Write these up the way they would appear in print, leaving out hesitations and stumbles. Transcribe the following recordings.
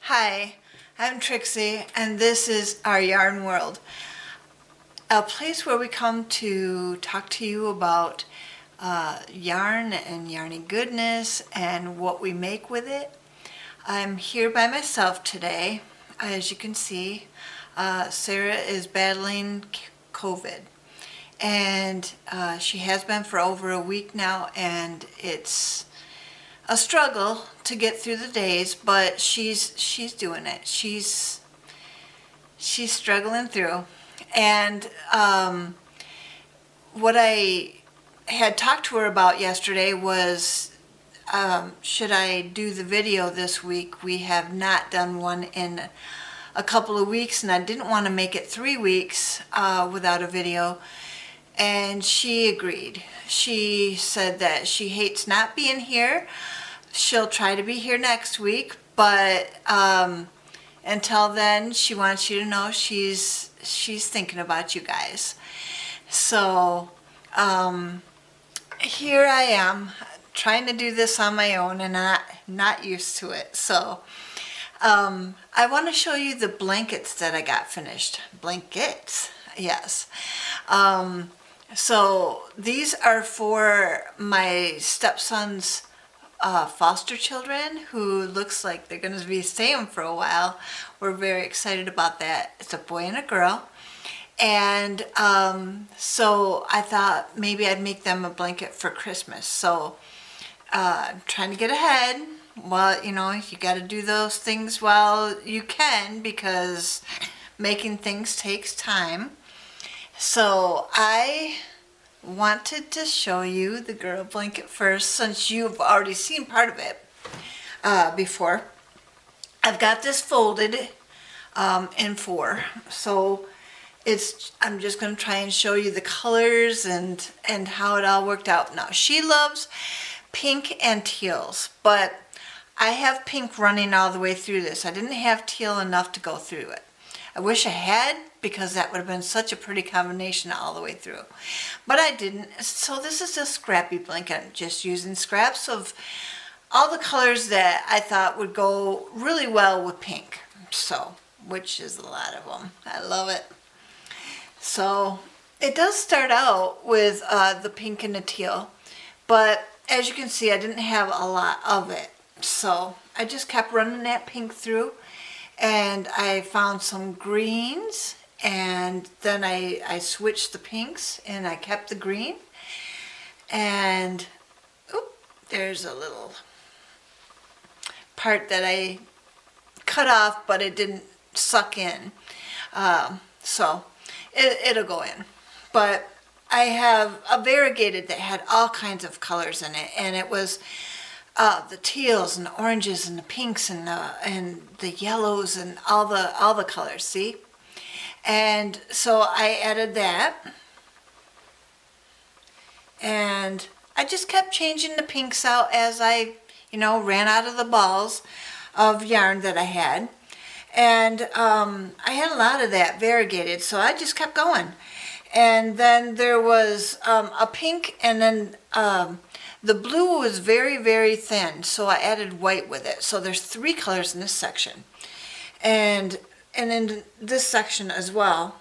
Hi, I'm Trixie, and this is Our Yarn World, a place where we come to talk to you about yarn and yarny goodness and what we make with it. I'm here by myself today. As you can see, Sarah is battling COVID, and she has been for over a week now, and it's a struggle to get through the days, but she's doing it. She's struggling through. And what I had talked to her about yesterday was should I do the video this week? We have not done one in a couple of weeks, and I didn't want to make it 3 weeks without a video. And she agreed. She said that she hates not being here. She'll try to be here next week, but until then, she wants you to know she's thinking about you guys. So here I am trying to do this on my own, and I'm not used to it. So I want to show you the blankets that I got finished. Blankets, yes. So these are for my stepson's foster children, who looks like they're going to be staying for a while. We're very excited about that. It's a boy and a girl. And so I thought maybe I'd make them a blanket for Christmas. So I'm trying to get ahead. Well, you know, you got to do those things while you can, because making things takes time. So I wanted to show you the girl blanket first, since you've already seen part of it before. I've got this folded in 4, so I'm just going to try and show you the colors and how it all worked out. Now, she loves pink and teals, but I have pink running all the way through this. I didn't have teal enough to go through it. I wish I had, because that would have been such a pretty combination all the way through. But I didn't. So this is a scrappy blanket. I'm just using scraps of all the colors that I thought would go really well with pink. So, which is a lot of them. I love it. So it does start out with the pink and the teal. But as you can see, I didn't have a lot of it. So I just kept running that pink through. And I found some greens, and then I switched the pinks, and I kept the green. And there's a little part that I cut off, but it didn't suck in. So it'll go in. But I have a variegated that had all kinds of colors in it, and it was the teals and the oranges and the pinks and the yellows and all the colors, see? And so I added that, and I just kept changing the pinks out as I, ran out of the balls of yarn that I had. And I had a lot of that variegated, so I just kept going. And then there was a pink, and then the blue was very, very thin, so I added white with it. So there's 3 colors in this section. And in this section as well,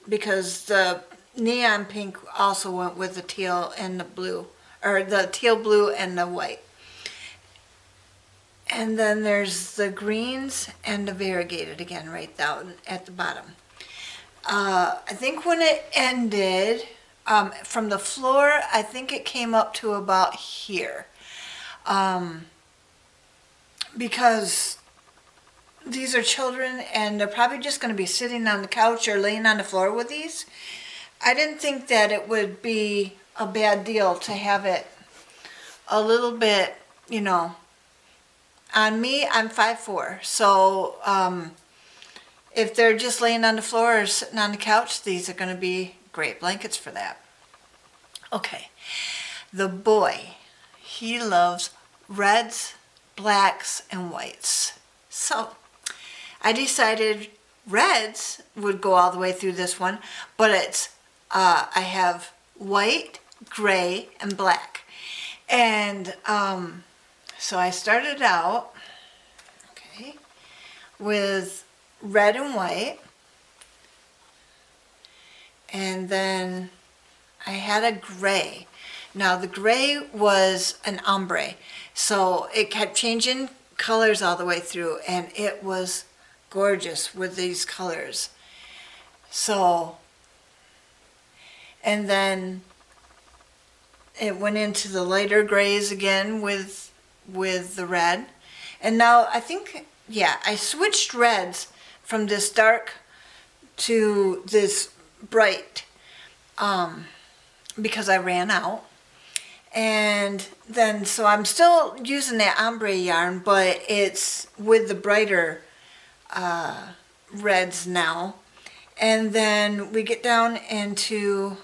because the neon pink also went with the teal and the blue, or the teal blue and the white. And then there's the greens and the variegated again right down at the bottom. I think when it ended, from the floor, I think it came up to about here. Because these are children, and they're probably just going to be sitting on the couch or laying on the floor with these. I didn't think that it would be a bad deal to have it a little bit, on me. I'm 5'4", so if they're just laying on the floor or sitting on the couch, these are going to be great blankets for that. Okay, the boy, he loves reds, blacks, and whites. So I decided reds would go all the way through this one, but it's I have white, gray, and black. And so I started out, okay, with red and white. And then I had a gray. Now the gray was an ombre, so it kept changing colors all the way through, and it was gorgeous with these colors. So, and then it went into the lighter grays again with the red. And now I think, yeah, I switched reds from this dark to this bright because I ran out. And then, so I'm still using that ombre yarn, but it's with the brighter reds now. And then we get down into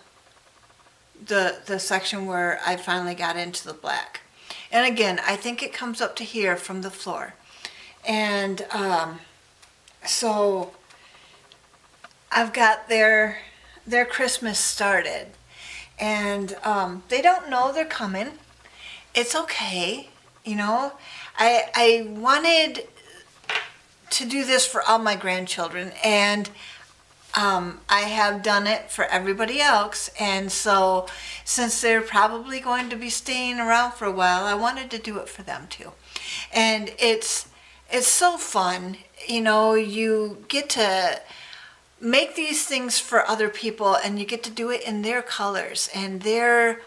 the section where I finally got into the black. And again, I think it comes up to here from the floor. And so I've got their Christmas started. And they don't know they're coming. It's okay, you know. I wanted to do this for all my grandchildren, and I have done it for everybody else. And so since they're probably going to be staying around for a while, I wanted to do it for them too. And it's so fun, you know. You get to make these things for other people, and you get to do it in their colors and their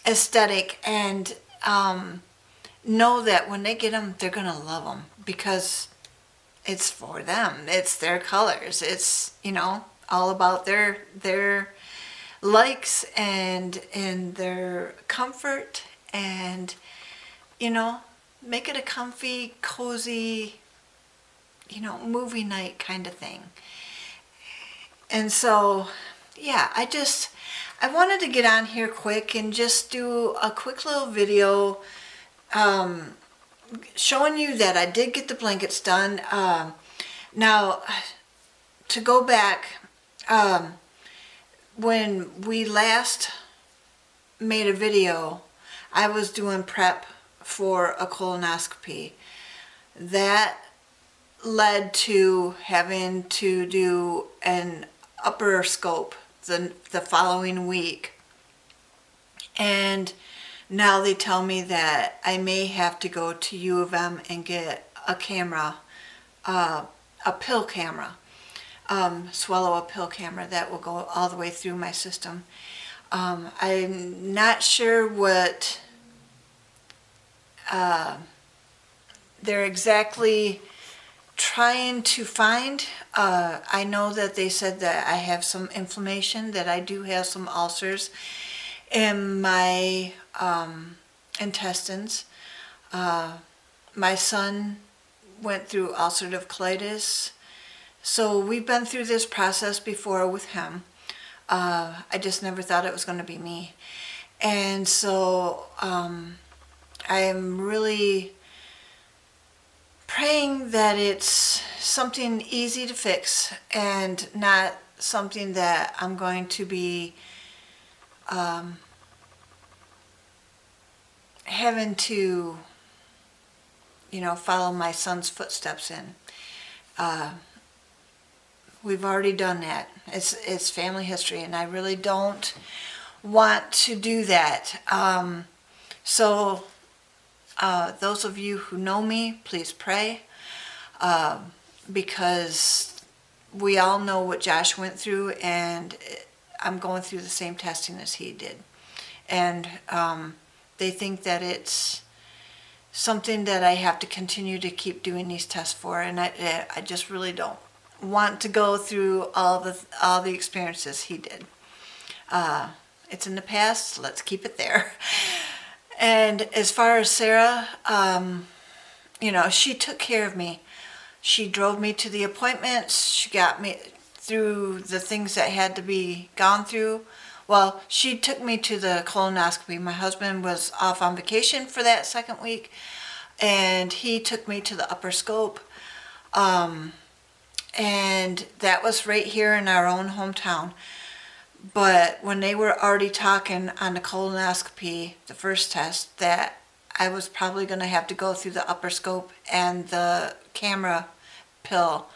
aesthetic, and know that when they get them, they're gonna love them because it's for them. It's their colors. It's, you know, all about their likes and their comfort, and, you know, make it a comfy, cozy, you know, movie night kind of thing. And so, yeah, I wanted to get on here quick and just do a quick little video showing you that I did get the blankets done. Now, to go back, when we last made a video, I was doing prep for a colonoscopy. That led to having to do an upper scope the following week, and now they tell me that I may have to go to U of M and get a camera, a pill camera, swallow a pill camera that will go all the way through my system. I'm not sure what they're exactly trying to find. I know that they said that I have some inflammation, that I do have some ulcers in my intestines. My son went through ulcerative colitis, so we've been through this process before with him. I just never thought it was going to be me. And so I am really praying that it's something easy to fix and not something that I'm going to be having to, you know, follow my son's footsteps in. We've already done that. It's family history, and I really don't want to do that. So those of you who know me, please pray, because we all know what Josh went through, and I'm going through the same testing as he did. And they think that it's something that I have to continue to keep doing these tests for, and I just really don't want to go through all the experiences he did. It's in the past, let's keep it there. And as far as Sarah, you know, she took care of me. She drove me to the appointments. She got me through the things that had to be gone through. Well, she took me to the colonoscopy. My husband was off on vacation for that second week, and he took me to the upper scope. And that was right here in our own hometown. But when they were already talking on the colonoscopy, the first test, that I was probably going to have to go through the upper scope and the camera pill.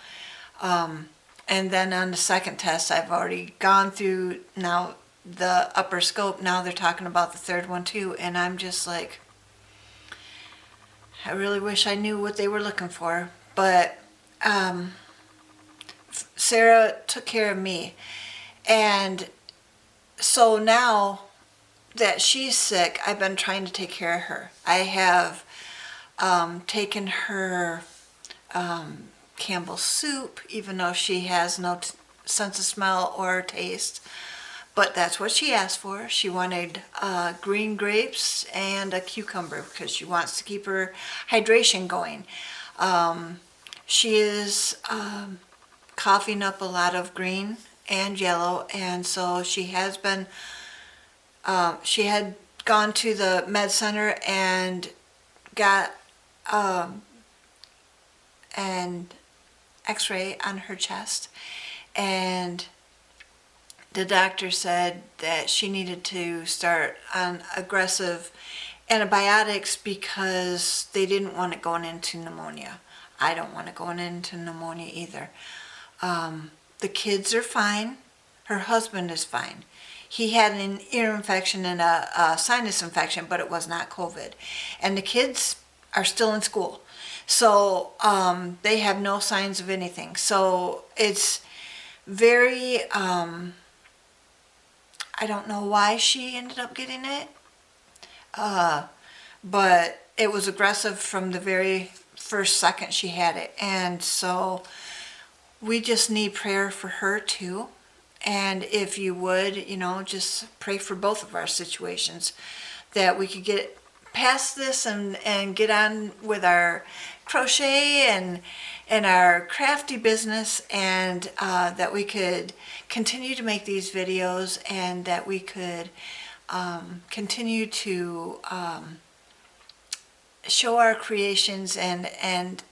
And then on the second test, I've already gone through now the upper scope. Now they're talking about the third one too. And I'm just like, I really wish I knew what they were looking for. But Sarah took care of me. And so now that she's sick, I've been trying to take care of her. I have taken her Campbell's soup, even though she has no sense of smell or taste. But that's what she asked for. She wanted green grapes and a cucumber because she wants to keep her hydration going. She is coughing up a lot of green and yellow, and so she has been, she had gone to the med center and got an x-ray on her chest, and the doctor said that she needed to start on aggressive antibiotics because they didn't want it going into pneumonia. I don't want it going into pneumonia either. The kids are fine. Her husband is fine. He had an ear infection and a sinus infection, but it was not COVID. And the kids are still in school. So they have no signs of anything. So it's very, I don't know why she ended up getting it. But it was aggressive from the very first second she had it. And so we just need prayer for her too. And if you would, just pray for both of our situations, that we could get past this and get on with our crochet and our crafty business, and that we could continue to make these videos, and that we could continue to show our creations and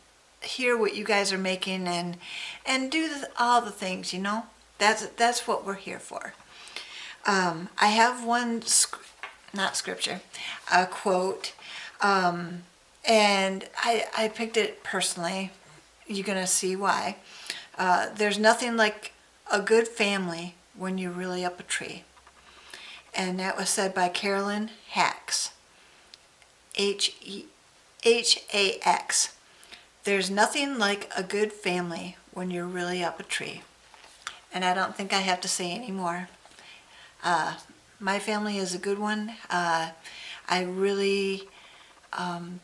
hear what you guys are making and do all the things, That's what we're here for. I have one, not scripture, a quote, and I picked it personally. You're going to see why. There's nothing like a good family when you're really up a tree. And that was said by Carolyn Hax, Hax. There's nothing like a good family when you're really up a tree. And I don't think I have to say any more. My family is a good one. I really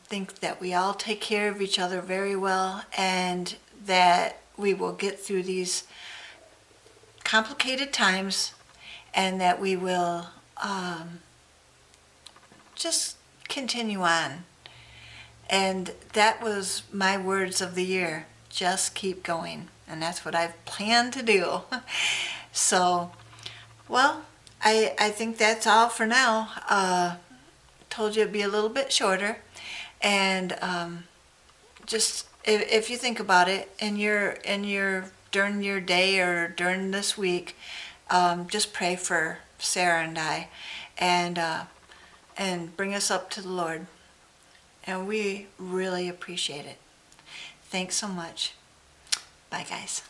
think that we all take care of each other very well, and that we will get through these complicated times, and that we will just continue on. And that was my words of the year. Just keep going. And that's what I've planned to do. So, well, I think that's all for now. Told you it'd be a little bit shorter. And just if you think about it in your during your day or during this week, just pray for Sarah and I, and bring us up to the Lord. And we really appreciate it. Thanks so much. Bye, guys.